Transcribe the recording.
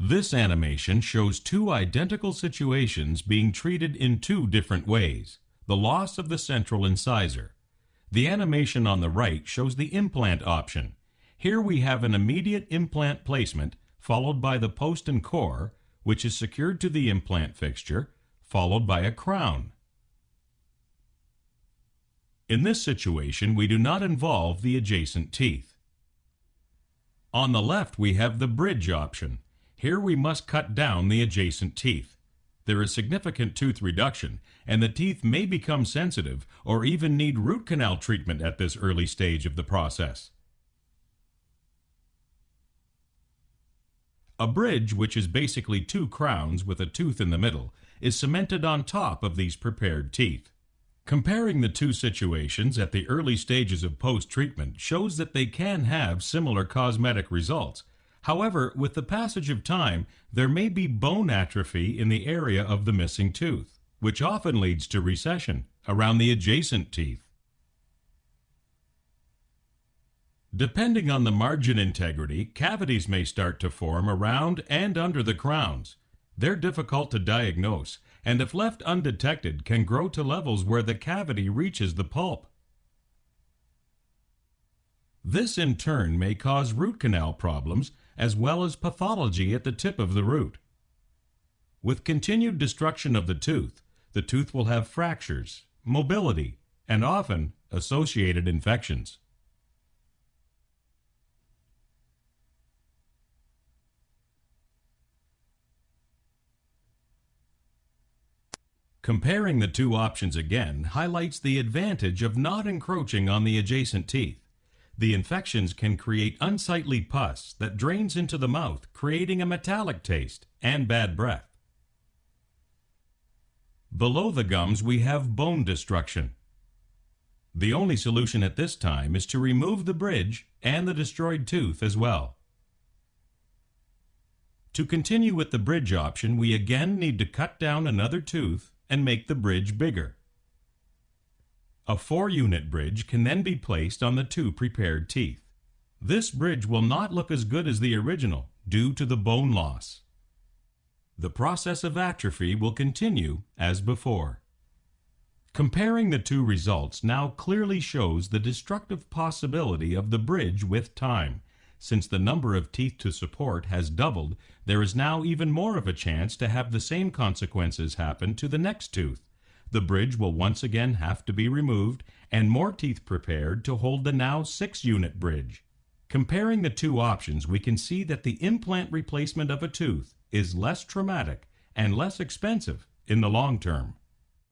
This animation shows two identical situations being treated in two different ways. The loss of the central incisor. The animation on the right shows the implant option. Here we have an immediate implant placement followed by the post and core, which is secured to the implant fixture, followed by a crown. In this situation, we do not involve the adjacent teeth. On the left, we have the bridge option. Here we must cut down the adjacent teeth. There is significant tooth reduction, and the teeth may become sensitive or even need root canal treatment at this early stage of the process. A bridge, which is basically two crowns with a tooth in the middle, is cemented on top of these prepared teeth. Comparing the two situations at the early stages of post-treatment shows that they can have similar cosmetic results. However, with the passage of time, there may be bone atrophy in the area of the missing tooth, which often leads to recession around the adjacent teeth. Depending on the margin integrity, cavities may start to form around and under the crowns. They're difficult to diagnose, and if left undetected, can grow to levels where the cavity reaches the pulp. This in turn may cause root canal problems as well as pathology at the tip of the root. With continued destruction of the tooth will have fractures, mobility, and often associated infections. Comparing the two options again highlights the advantage of not encroaching on the adjacent teeth. The infections can create unsightly pus that drains into the mouth, creating a metallic taste and bad breath. Below the gums, we have bone destruction. The only solution at this time is to remove the bridge and the destroyed tooth as well. To continue with the bridge option, we again need to cut down another tooth and make the bridge bigger. A 4-unit bridge can then be placed on the two prepared teeth. This bridge will not look as good as the original due to the bone loss. The process of atrophy will continue as before. Comparing the two results now clearly shows the destructive possibility of the bridge with time. Since the number of teeth to support has doubled, there is now even more of a chance to have the same consequences happen to the next tooth. The bridge will once again have to be removed and more teeth prepared to hold the now 6-unit bridge. Comparing the two options, we can see that the implant replacement of a tooth is less traumatic and less expensive in the long term.